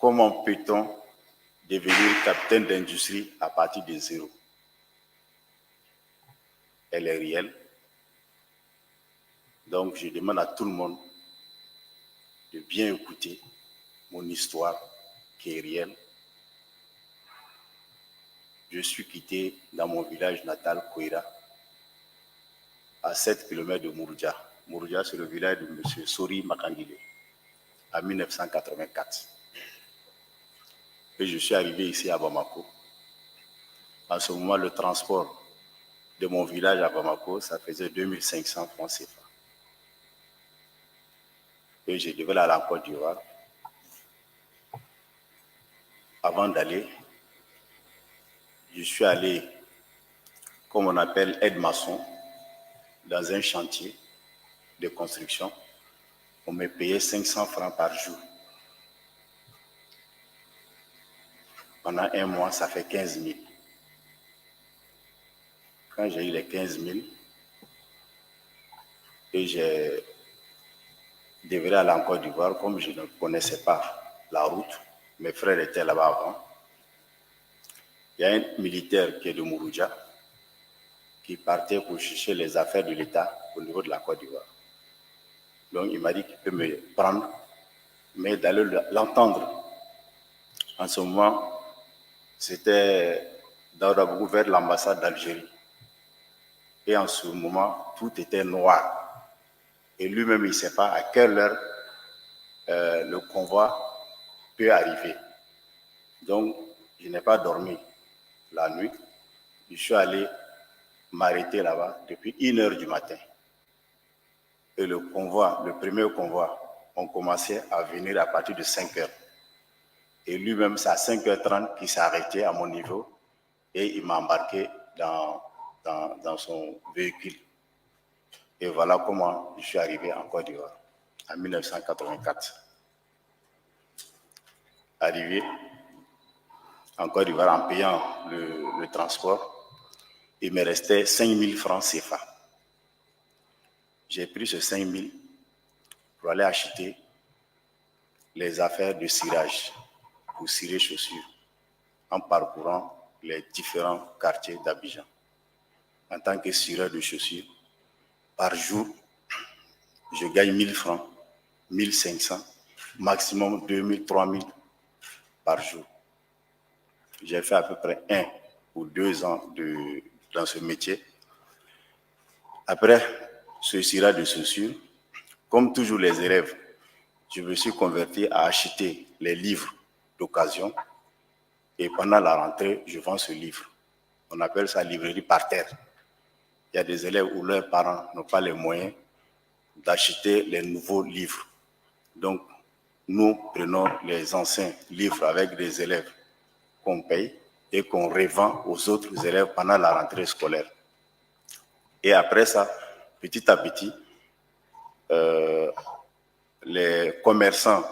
comment peut-on devenir capitaine d'industrie à partir de zéro? Elle est réelle. Donc, je demande à tout le monde de bien écouter mon histoire qui est réelle. Je suis quitté dans mon village natal, Kouira, à 7 km de Mouroudia. Mouroudia, c'est le village de M. Sori Makangile, en 1984. Et je suis arrivé ici à Bamako. En ce moment, le transport de mon village à Bamako, ça faisait 2500 francs CFA. Et je devais aller à la Côte d'Ivoire. Avant d'aller, je suis allé, comme on appelle, aide-maçon, dans un chantier de construction. On me payait 500 francs par jour. Pendant un mois, ça fait 15 000. Quand j'ai eu les 15 000, et j'ai devrais aller en Côte d'Ivoire, comme je ne connaissais pas la route, mes frères étaient là-bas avant. Il y a un militaire qui est de Mouroudia, qui partait pour chercher les affaires de l'État au niveau de la Côte d'Ivoire. Donc il m'a dit qu'il peut me prendre, mais d'aller l'entendre. En ce moment, c'était Daouda vers l'ambassade d'Algérie. Et en ce moment, tout était noir. Et lui-même, il ne sait pas à quelle heure le convoi peut arriver. Donc, je n'ai pas dormi la nuit. Je suis allé m'arrêter là-bas depuis 1h du matin. Et le convoi, le premier convoi, on commençait à venir à partir de 5h. Et lui-même, c'est à 5h30 qu'il s'est arrêté à mon niveau et il m'a embarqué dans son véhicule. Et voilà comment je suis arrivé en Côte d'Ivoire, en 1984. Arrivé en Côte d'Ivoire en payant le transport, il me restait 5 000 francs CFA. J'ai pris ce 5 000 pour aller acheter les affaires de cirage, pour cirer chaussures, en parcourant les différents quartiers d'Abidjan. En tant que cireur de chaussures, par jour, je gagne 1 000 francs, 1 500, maximum 2 000, 3 000 par jour. J'ai fait à peu près 1 ou 2 ans dans ce métier. Après ce cirage de chaussures, comme toujours les élèves, je me suis converti à acheter les livres d'occasion. Et pendant la rentrée, je vends ce livre. On appelle ça librairie par terre. Il y a des élèves où leurs parents n'ont pas les moyens d'acheter les nouveaux livres. Donc, nous prenons les anciens livres avec des élèves qu'on paye et qu'on revend aux autres élèves pendant la rentrée scolaire. Et après ça, petit à petit, les commerçants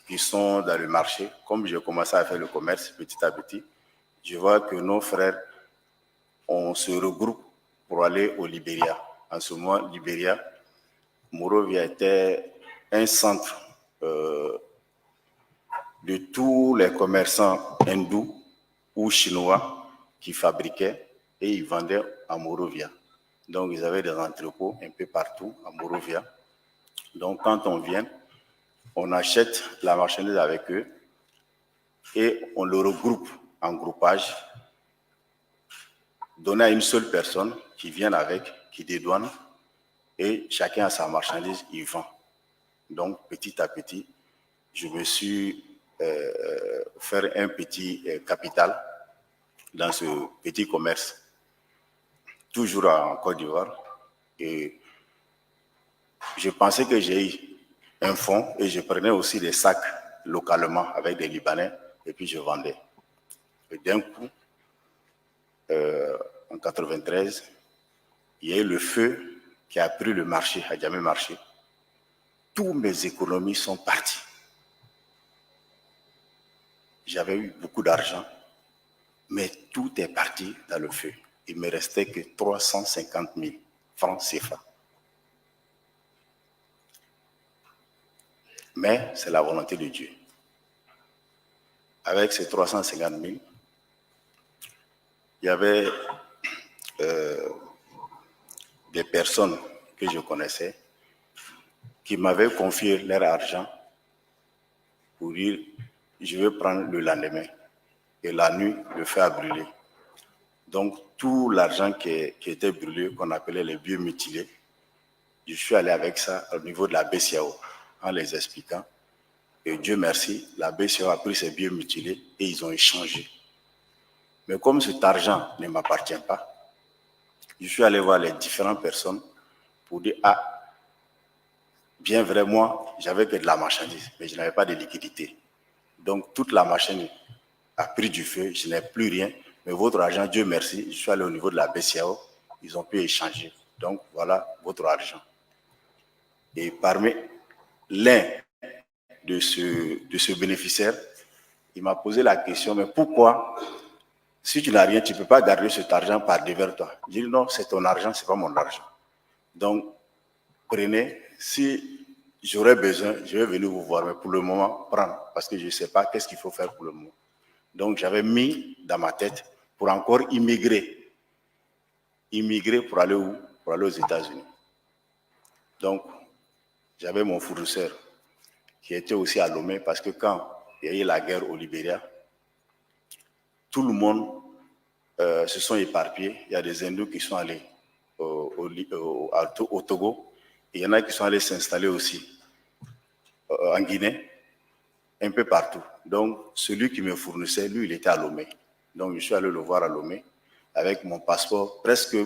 qui sont dans le marché, comme j'ai commencé à faire le commerce petit à petit, je vois que nos frères, on se regroupe pour aller au Libéria. En ce moment, Libéria, Monrovia était un centre de tous les commerçants hindous ou chinois qui fabriquaient et ils vendaient à Monrovia. Donc, ils avaient des entrepôts un peu partout à Monrovia. Donc, quand on vient, on achète la marchandise avec eux et on le regroupe en groupage, donné à une seule personne qui vient avec, qui dédouane, et chacun a sa marchandise, il vend. Donc, petit à petit, je me suis fait un petit capital dans ce petit commerce, toujours en Côte d'Ivoire. Et je pensais que j'ai eu un fonds et je prenais aussi des sacs localement avec des Libanais et puis je vendais. Et d'un coup, en 93, il y a eu le feu qui a pris le marché, à Djamé Marché. Toutes mes économies sont parties. J'avais eu beaucoup d'argent, mais tout est parti dans le feu. Il ne me restait que 350 000 francs CFA. Mais c'est la volonté de Dieu. avec ces 350 000, il y avait des personnes que je connaissais qui m'avaient confié leur argent pour dire je vais prendre le lendemain et la nuit le feu a brûlé. Donc tout l'argent qui était brûlé, qu'on appelait les biens mutilés, je suis allé avec ça au niveau de la BCAO en les expliquant. Et Dieu merci, la BCAO a pris ces biens mutilés et ils ont échangé. Mais comme cet argent ne m'appartient pas, je suis allé voir les différentes personnes pour dire ah, bien vrai, moi, j'avais que de la marchandise, mais je n'avais pas de liquidité. Donc, toute la machine a pris du feu, je n'ai plus rien. Mais votre argent, Dieu merci, je suis allé au niveau de la BCAO, ils ont pu échanger. Donc, voilà votre argent. Et parmi l'un de ce bénéficiaire, il m'a posé la question, mais pourquoi, si tu n'as rien, tu ne peux pas garder cet argent par devers toi? J'ai dit non, c'est ton argent, ce n'est pas mon argent. Donc, prenez, si j'aurais besoin, je vais venir vous voir, mais pour le moment, prendre, parce que je ne sais pas qu'est-ce qu'il faut faire pour le moment. Donc, j'avais mis dans ma tête pour encore immigrer. Immigrer pour aller où? Pour aller aux États-Unis. Donc, j'avais mon fournisseur qui était aussi à Lomé, parce que quand il y a eu la guerre au Libéria, tout le monde se sont éparpillés. Il y a des hindous qui sont allés au Togo, et il y en a qui sont allés s'installer aussi en Guinée, un peu partout. Donc, celui qui me fournissait, lui, il était à Lomé. Donc, je suis allé le voir à Lomé avec mon passeport presque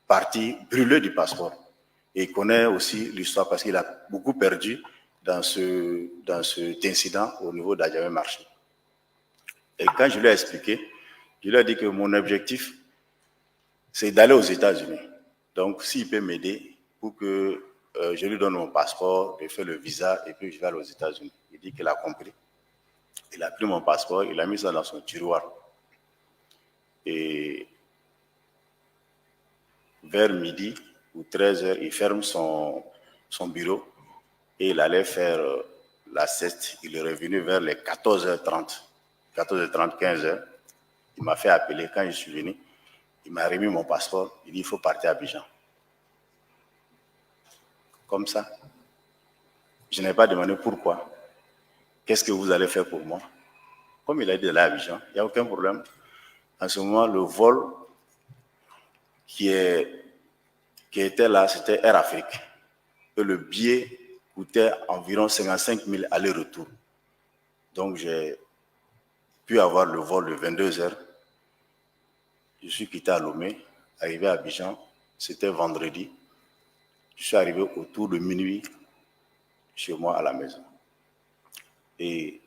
parti, brûlé du passeport. Et il connaît aussi l'histoire parce qu'il a beaucoup perdu dans cet incident au niveau d'Adjamé Marché. Et quand je lui ai expliqué, je lui ai dit que mon objectif, c'est d'aller aux États-Unis. Donc, s'il peut m'aider pour que je lui donne mon passeport, de faire le visa et puis je vais aller aux États-Unis. Il dit qu'il a compris. Il a pris mon passeport, il a mis ça dans son tiroir. Et vers midi ou 13h, il ferme son bureau et il allait faire la sieste. Il est revenu vers les 14h30, 15h. Il m'a fait appeler. Quand je suis venu, il m'a remis mon passeport. Il dit il faut partir à Abidjan. Comme ça. Je n'ai pas demandé pourquoi. Qu'est-ce que vous allez faire pour moi? Comme il a dit de là à Abidjan, il n'y a aucun problème. En ce moment, le vol qui était là, c'était Air Afrique. Et le billet coûtait environ 55 000 aller-retour. Donc, j'ai pu avoir le vol de 22 heures. Je suis quitté à Lomé, arrivé à Abidjan, c'était vendredi. Je suis arrivé autour de minuit chez moi à la maison. Et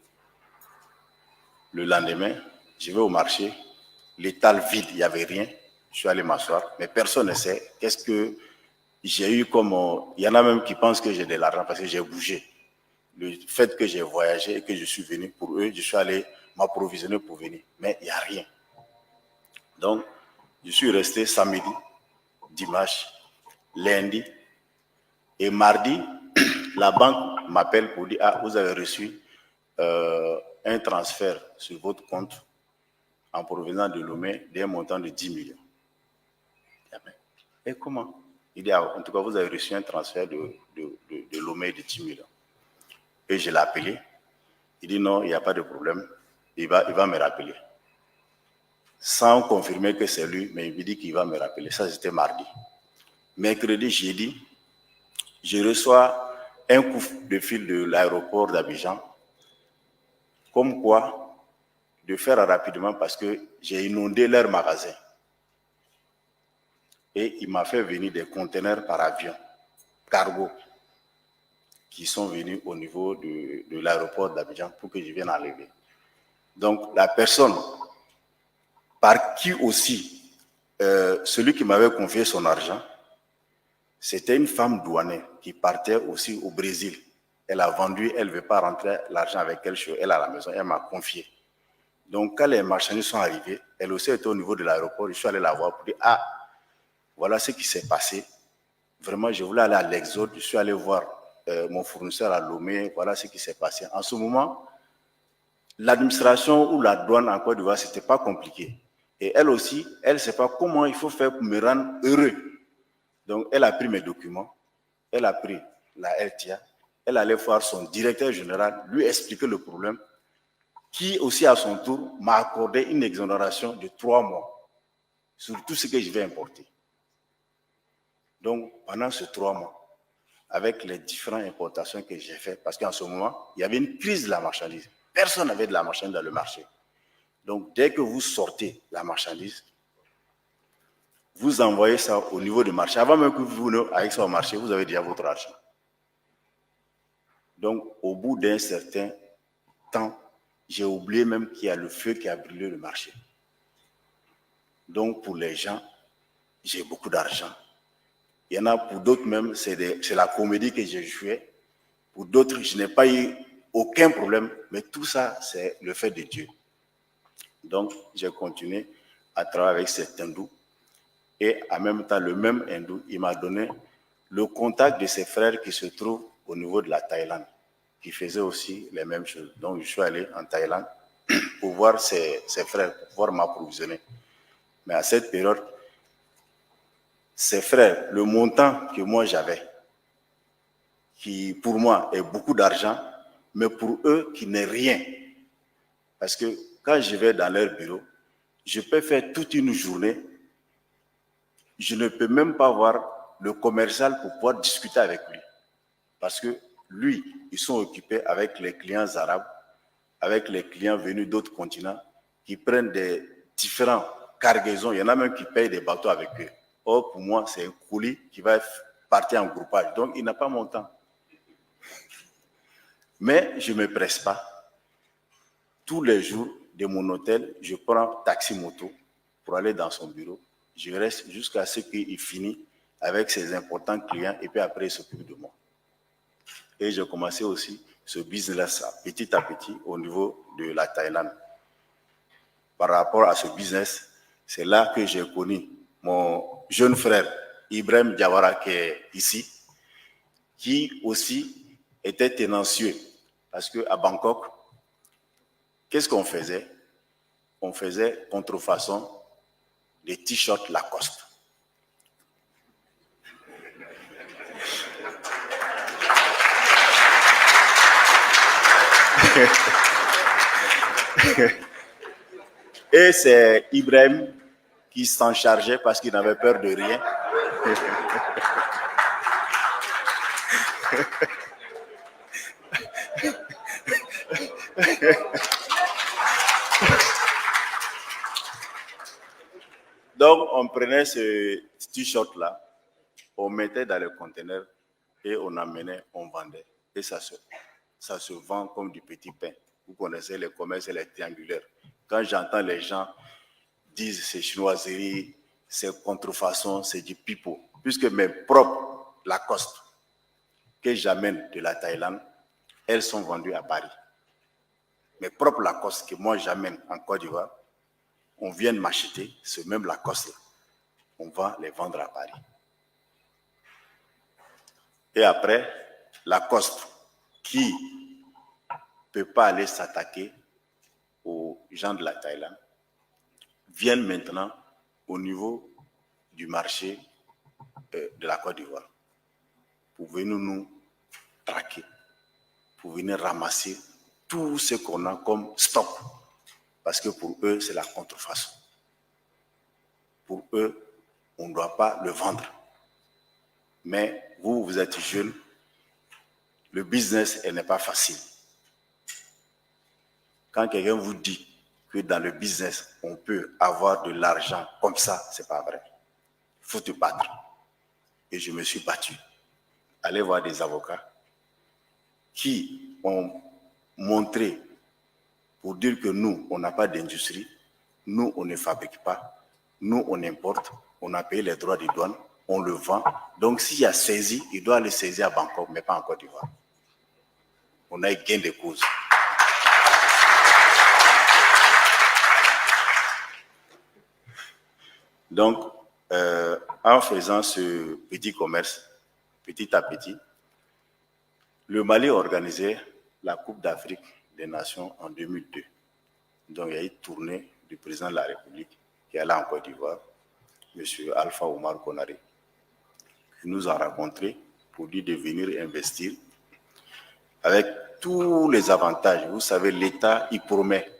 le lendemain, je vais au marché, l'étal vide, il n'y avait rien. Je suis allé m'asseoir, mais personne ne sait qu'est-ce que j'ai eu comme... il y en a même qui pensent que j'ai de l'argent parce que j'ai bougé. Le fait que j'ai voyagé et que je suis venu pour eux, je suis allé m'approvisionner pour venir. Mais il n'y a rien. Donc, je suis resté samedi, dimanche, lundi et mardi, la banque m'appelle pour dire « Ah, vous avez reçu un transfert sur votre compte en provenant de Lomé d'un montant de 10 millions. » Et comment? Il dit « Ah, en tout cas, vous avez reçu un transfert de Lomé de 10 millions. » Et je l'ai appelé. Il dit « Non, il n'y a pas de problème. Il va me rappeler. » Sans confirmer que c'est lui, mais il me dit qu'il va me rappeler. Ça, c'était mardi. Mercredi, jeudi, je reçois un coup de fil de l'aéroport d'Abidjan, comme quoi de faire rapidement parce que j'ai inondé leur magasin. Et il m'a fait venir des conteneurs par avion, cargo, qui sont venus au niveau de l'aéroport d'Abidjan pour que je vienne enlever. Donc, la personne par qui aussi, celui qui m'avait confié son argent, c'était une femme douanière qui partait aussi au Brésil. Elle a vendu, elle ne veut pas rentrer l'argent avec elle chez elle à la maison, elle m'a confié. Donc, quand les marchandises sont arrivés, elle aussi était au niveau de l'aéroport, je suis allé la voir pour dire « Ah, voilà ce qui s'est passé. Vraiment, je voulais aller à l'Exode, je suis allé voir mon fournisseur à Lomé, voilà ce qui s'est passé. » En ce moment, l'administration ou la douane en Côte d'Ivoire, ce n'était pas compliqué. Et elle aussi, elle ne sait pas comment il faut faire pour me rendre heureux. Donc, elle a pris mes documents, elle a pris la LTA, elle allait voir son directeur général, lui expliquer le problème, qui aussi à son tour m'a accordé une exonération de 3 mois sur tout ce que je vais importer. Donc, pendant ces 3 mois, avec les différentes importations que j'ai faites, parce qu'en ce moment, il y avait une crise de la marchandise. Personne n'avait de la marchandise dans le marché. Donc, dès que vous sortez la marchandise, vous envoyez ça au niveau du marché. Avant même que vous venez avec ça au marché, vous avez déjà votre argent. Donc, au bout d'un certain temps, j'ai oublié même qu'il y a le feu qui a brûlé le marché. Donc, pour les gens, j'ai beaucoup d'argent. Il y en a pour d'autres même, c'est la comédie que j'ai jouée. Pour d'autres, je n'ai pas eu aucun problème, mais tout ça, c'est le fait de Dieu. Donc, j'ai continué à travailler avec cet hindou. Et en même temps, le même hindou, il m'a donné le contact de ses frères qui se trouvent au niveau de la Thaïlande, qui faisaient aussi les mêmes choses. Donc, je suis allé en Thaïlande pour voir ses frères, pour pouvoir m'approvisionner. Mais à cette période, ses frères, le montant que moi j'avais, qui pour moi est beaucoup d'argent, mais pour eux qui n'est rien. Parce que quand je vais dans leur bureau, je peux faire toute une journée, je ne peux même pas voir le commercial pour pouvoir discuter avec lui. Parce que lui, ils sont occupés avec les clients arabes, avec les clients venus d'autres continents, qui prennent des différents cargaisons. Il y en a même qui payent des bateaux avec eux. Or, pour moi, c'est un colis qui va partir en groupage. Donc, il n'a pas mon temps. Mais je ne me presse pas. Tous les jours, de mon hôtel, je prends taxi moto pour aller dans son bureau. Je reste jusqu'à ce qu'il finisse avec ses importants clients et puis après, il s'occupe de moi. Et j'ai commencé aussi ce business-là, petit à petit, au niveau de la Thaïlande. Par rapport à ce business, c'est là que j'ai connu mon jeune frère, Ibrahim Diawara, qui est ici, qui aussi était tenancieux. Parce qu'à Bangkok, qu'est-ce qu'on faisait? On faisait contrefaçon des t-shirts Lacoste. Et c'est Ibrahim qui s'en chargeait parce qu'il n'avait peur de rien. Donc, on prenait ce t-shirt-là, on mettait dans le conteneur et on amenait, on vendait. Et ça se vend comme du petit pain. Vous connaissez les commerces et les triangulaires. Quand j'entends les gens dire c'est chinoiserie, c'est contrefaçon, c'est du pipeau. Puisque mes propres Lacoste que j'amène de la Thaïlande, elles sont vendues à Paris. Mes propres Lacoste que moi j'amène en Côte d'Ivoire, on vient de m'acheter ce même Lacoste-là. On va les vendre à Paris. Et après, Lacoste, qui ne peut pas aller s'attaquer aux gens de la Thaïlande, viennent maintenant au niveau du marché de la Côte d'Ivoire pour venir nous traquer, pour venir ramasser tout ce qu'on a comme stock. Parce que pour eux, c'est la contrefaçon. Pour eux, on ne doit pas le vendre. Mais vous, vous êtes jeune, le business n'est pas facile. Quand quelqu'un vous dit que dans le business, on peut avoir de l'argent comme ça, ce n'est pas vrai. Il faut te battre. Et je me suis battu. Aller voir des avocats qui ont montré pour dire que nous, on n'a pas d'industrie, nous, on ne fabrique pas, nous, on importe, on a payé les droits de douane, on le vend. Donc, s'il y a saisi, il doit aller saisir à Bangkok, mais pas en Côte d'Ivoire. On a eu gain de cause. Donc, en faisant ce petit commerce, petit à petit, le Mali organisait la Coupe d'Afrique des Nations en 2002. Donc, il y a eu une tournée du président de la République qui est allé en Côte d'Ivoire, M. Alpha Omar Konaré, qui nous a rencontrés pour lui de venir investir avec tous les avantages. Vous savez, l'État, il promet.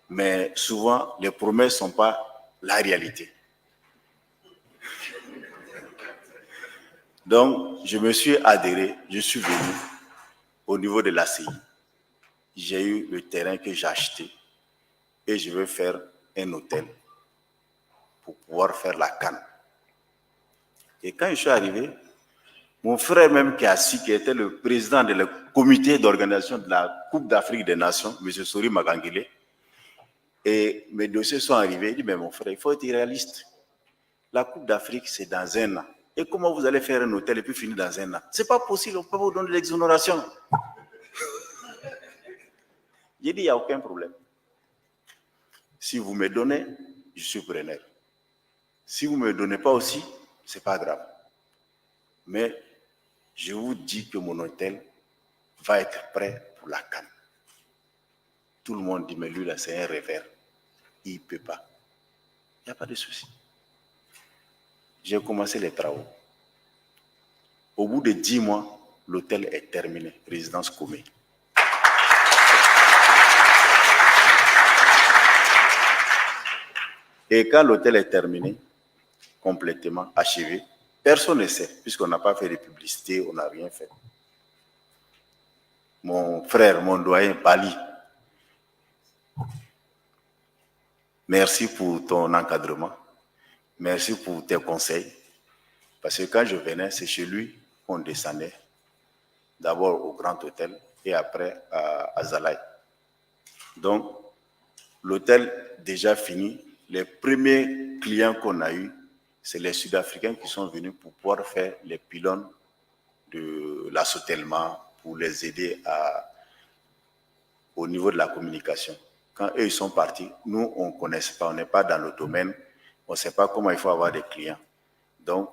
Mais souvent, les promesses ne sont pas la réalité. Donc, je me suis adhéré, je suis venu au niveau de l'ACI. J'ai eu le terrain que j'ai acheté et je veux faire un hôtel pour pouvoir faire la canne. Et quand je suis arrivé, mon frère même qui est assis, qui était le président du comité d'organisation de la Coupe d'Afrique des Nations, M. Sori Magangile, et mes dossiers sont arrivés, il dit, mais mon frère, il faut être réaliste. La Coupe d'Afrique, c'est dans un an. Et comment vous allez faire un hôtel et puis finir dans un an? C'est pas possible, on peut vous donner l'exonération. J'ai dit, il n'y a aucun problème. Si vous me donnez, je suis preneur. Si vous ne me donnez pas aussi, ce n'est pas grave. Mais je vous dis que mon hôtel va être prêt pour la canne. Tout le monde dit, mais lui là, c'est un rêveur. Il ne peut pas. Il n'y a pas de souci. J'ai commencé les travaux. Au bout de 10 mois, l'hôtel est terminé, résidence Comé. Et quand l'hôtel est terminé, complètement achevé, personne ne sait, puisqu'on n'a pas fait de publicité, on n'a rien fait. Mon frère, mon doyen, Bali, merci pour ton encadrement, merci pour tes conseils, parce que quand je venais, c'est chez lui qu'on descendait, d'abord au Grand Hôtel et après à Zalaï. Donc, l'hôtel déjà fini, les premiers clients qu'on a eus, c'est les Sud-Africains qui sont venus pour pouvoir faire les pylônes de l'assoutellement pour les aider au niveau de la communication. Quand eux ils sont partis, nous on ne connaît pas, on n'est pas dans le domaine, on ne sait pas comment il faut avoir des clients. Donc,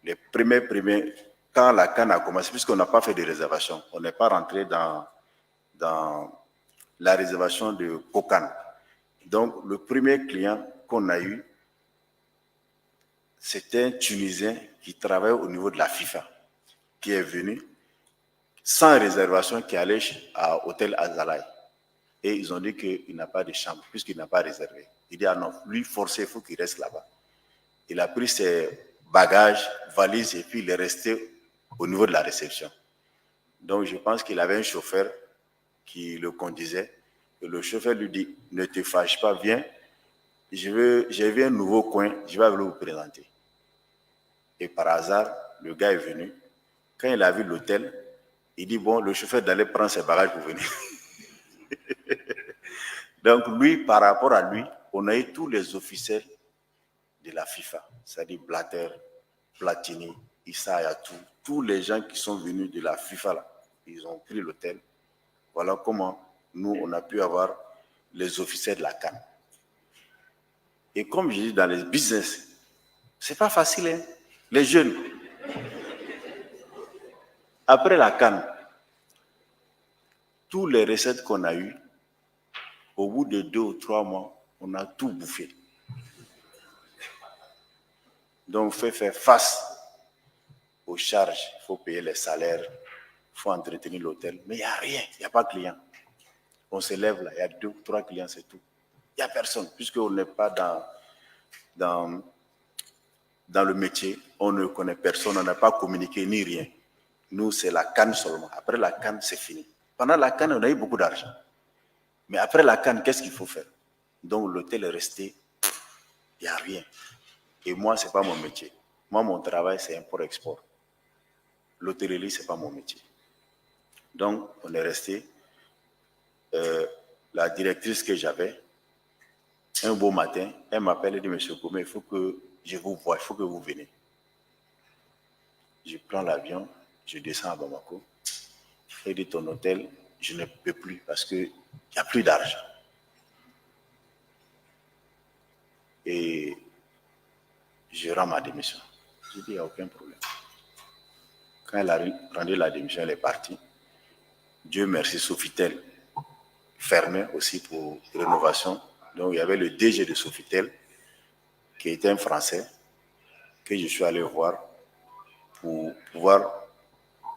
les premiers, quand la canne a commencé, puisqu'on n'a pas fait de réservation, on n'est pas rentré dans la réservation de Kokan. Donc, le premier client qu'on a eu, c'était un Tunisien qui travaille au niveau de la FIFA, qui est venu sans réservation, qui allait à l'hôtel Azalaï. Et ils ont dit qu'il n'a pas de chambre, puisqu'il n'a pas réservé. Il dit, ah non, lui, forcé, il faut qu'il reste là-bas. Il a pris ses bagages, valises, et puis il est resté au niveau de la réception. Donc, je pense qu'il avait un chauffeur qui le conduisait. Et le chauffeur lui dit, ne te fâche pas, viens. J'ai vu un nouveau coin, je vais vous présenter. Et par hasard, le gars est venu. Quand il a vu l'hôtel, il dit, bon, le chauffeur d'aller prendre ses bagages pour venir. Donc lui, par rapport à lui, on a eu tous les officiels de la FIFA, c'est-à-dire Blatter, Platini, Issa Hayatou, tous les gens qui sont venus de la FIFA, là, ils ont pris l'hôtel. Voilà comment nous, on a pu avoir les officiels de la CAN. Et comme je dis dans les business, c'est pas facile, hein? Les jeunes. Après la CAN, tous les recettes qu'on a eues, au bout de 2 ou 3 mois, on a tout bouffé. Donc, il faut faire face aux charges, il faut payer les salaires, il faut entretenir l'hôtel, mais il n'y a rien, il n'y a pas de clients. On se lève là, il y a 2 ou 3 clients, c'est tout. Il n'y a personne, puisqu'on n'est pas dans le métier, on ne connaît personne, on n'a pas communiqué ni rien. Nous, c'est la canne seulement. Après la canne, c'est fini. Pendant la canne, on a eu beaucoup d'argent. Mais après la canne, qu'est-ce qu'il faut faire? Donc, l'hôtel est resté, il n'y a rien. Et moi, ce n'est pas mon métier. Moi, mon travail, c'est import-export. L'hôtellerie, ce n'est pas mon métier. Donc, on est resté. La directrice que j'avais, un beau matin, elle m'appelle et dit, Monsieur Gomé, il faut que je vous voie, il faut que vous venez. Je prends l'avion, je descends à Bamako. Elle dit, ton hôtel, je ne peux plus parce qu'il n'y a plus d'argent. Et je rends ma démission. Je dis, il n'y a aucun problème. Quand elle a rendu la démission, elle est partie. Dieu merci, Sofitel fermé aussi pour rénovation. Donc, il y avait le DG de Sofitel, qui était un Français, que je suis allé voir pour pouvoir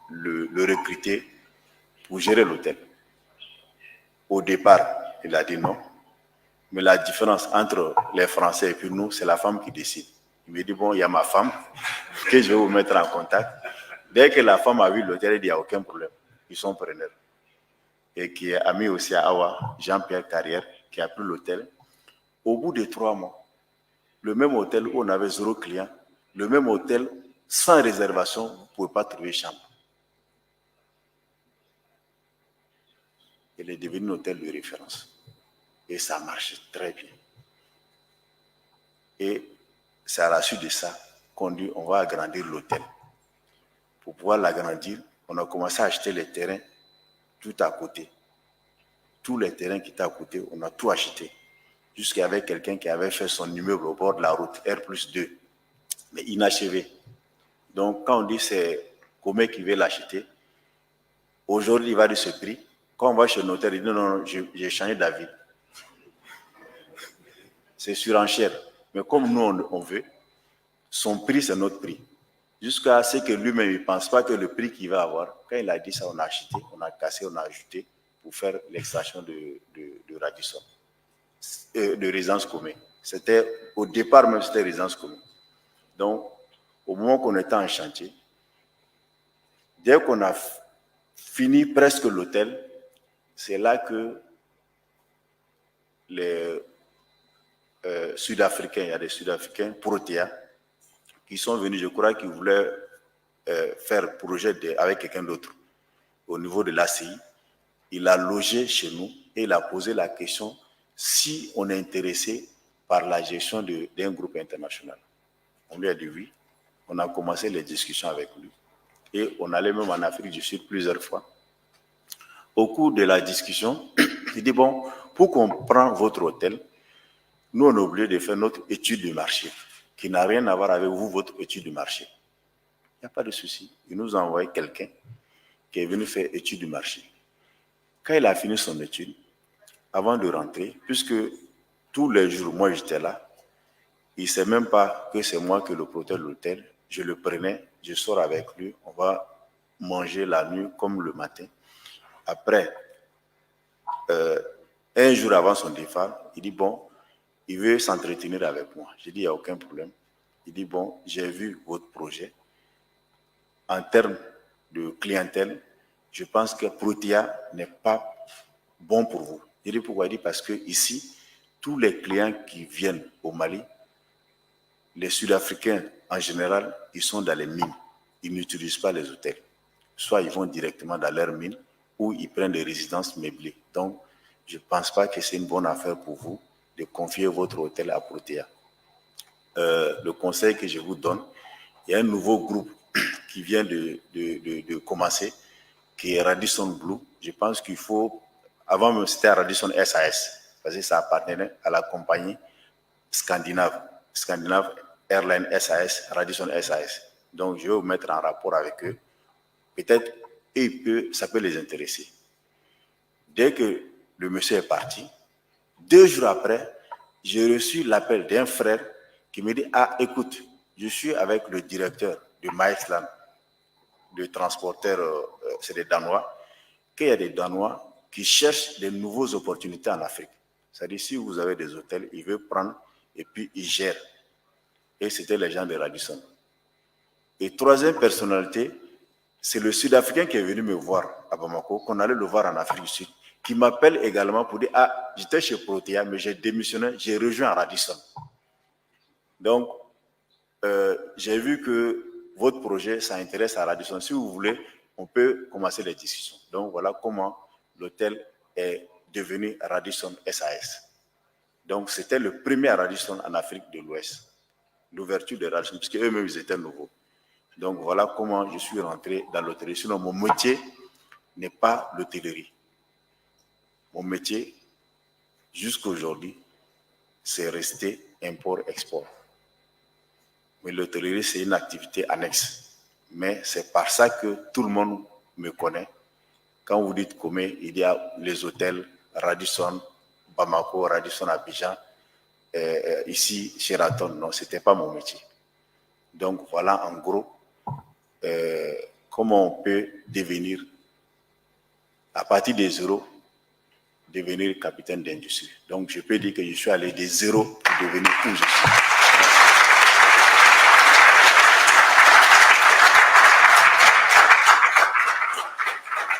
le recruter pour gérer l'hôtel. Au départ, il a dit non. Mais la différence entre les Français et puis nous, c'est la femme qui décide. Il me dit, bon, il y a ma femme que je vais vous mettre en contact. Dès que la femme a vu l'hôtel, il dit, il n'y a aucun problème. Ils sont preneurs. Et qui est ami aussi à Awa, Jean-Pierre Carrière, qui a pris l'hôtel. Au bout de 3 mois, le même hôtel où on avait 0 client, le même hôtel sans réservation, vous ne pouvez pas trouver chambre. Il est devenu un hôtel de référence. Et ça marche très bien. Et c'est à la suite de ça qu'on dit on va agrandir l'hôtel. Pour pouvoir l'agrandir, on a commencé à acheter les terrains tout à côté. Tous les terrains qui étaient à côté, on a tout acheté. Jusqu'il y avait quelqu'un qui avait fait son immeuble au bord de la route, R+2, mais inachevé. Donc, quand on dit c'est Comé qui veut l'acheter, aujourd'hui, il va de ce prix. Quand on va chez le notaire, il dit non, j'ai changé d'avis. C'est surenchère. Mais comme nous, on veut, son prix, c'est notre prix. Jusqu'à ce que lui-même, il ne pense pas que le prix qu'il va avoir, quand il a dit ça, on a acheté, on a cassé, on a ajouté pour faire l'extraction de Radisson, de résidence commune. C'était, au départ même, c'était résidence commune. Donc, au moment qu'on était en chantier, dès qu'on a fini presque l'hôtel, c'est là que les Sud-Africains, il y a des Sud-Africains, Protea, qui sont venus, je crois qu'ils voulaient faire projet avec quelqu'un d'autre au niveau de l'ACI. Il a logé chez nous et il a posé la question si on est intéressé par la gestion d'un groupe international. On lui a dit oui. On a commencé les discussions avec lui. Et on allait même en Afrique du Sud plusieurs fois. Au cours de la discussion, il dit, bon, pour qu'on prenne votre hôtel, nous, on est obligé de faire notre étude de marché, qui n'a rien à voir avec vous, votre étude de marché. Il n'y a pas de souci. Il nous a envoyé quelqu'un qui est venu faire étude du marché. Quand il a fini son étude, avant de rentrer, puisque tous les jours, moi, j'étais là, il ne sait même pas que c'est moi qui le propriétaire de l'hôtel. Je le prenais, je sors avec lui, on va manger la nuit comme le matin. Après, un jour avant son départ, il dit, bon, il veut s'entretenir avec moi. J'ai dit, il n'y a aucun problème. Il dit, bon, j'ai vu votre projet. En termes de clientèle, je pense que Protea n'est pas bon pour vous. Il dit pourquoi? Il dit parce que ici, tous les clients qui viennent au Mali, les Sud-Africains en général, ils sont dans les mines. Ils n'utilisent pas les hôtels. Soit ils vont directement dans leurs mines ou ils prennent des résidences meublées. Donc, je ne pense pas que c'est une bonne affaire pour vous de confier votre hôtel à Protea. Le conseil que je vous donne, il y a un nouveau groupe qui vient de commencer, qui est Radisson Blue. Je pense qu'il faut, avant même c'était Radisson SAS, parce que ça appartenait à la compagnie Scandinave Airlines SAS, Radisson SAS. Donc je vais vous mettre en rapport avec eux. Peut-être ça peut les intéresser. Dès que le monsieur est parti, 2 jours après, j'ai reçu l'appel d'un frère qui me dit, ah écoute, je suis avec le directeur de Maïsland, de transporteurs, c'est des Danois, qu'il y a des Danois qui cherchent de nouvelles opportunités en Afrique. C'est-à-dire, si vous avez des hôtels, ils veulent prendre et puis ils gèrent. Et c'était les gens de Radisson. Et troisième personnalité, c'est le Sud-Africain qui est venu me voir à Bamako, qu'on allait le voir en Afrique du Sud, qui m'appelle également pour dire, ah, j'étais chez Protea, mais j'ai démissionné, j'ai rejoint Radisson. Donc, j'ai vu que votre projet, ça intéresse à Radisson. Si vous voulez, on peut commencer les discussions. Donc, voilà comment l'hôtel est devenu Radisson SAS. Donc, c'était le premier Radisson en Afrique de l'Ouest. L'ouverture de Radisson, puisque eux-mêmes, ils étaient nouveaux. Donc, voilà comment je suis rentré dans l'hôtellerie. Sinon, mon métier n'est pas l'hôtellerie. Mon métier, jusqu'à aujourd'hui, c'est resté import-export. Mais l'hôtellerie, c'est une activité annexe. Mais c'est par ça que tout le monde me connaît. Quand vous dites Comé, il y a les hôtels Radisson, Bamako, Radisson Abidjan, ici, Sheraton. Non, ce n'était pas mon métier. Donc voilà en gros comment on peut devenir, à partir des zéros, devenir capitaine d'industrie. Donc je peux dire que je suis allé des zéros pour devenir où je suis.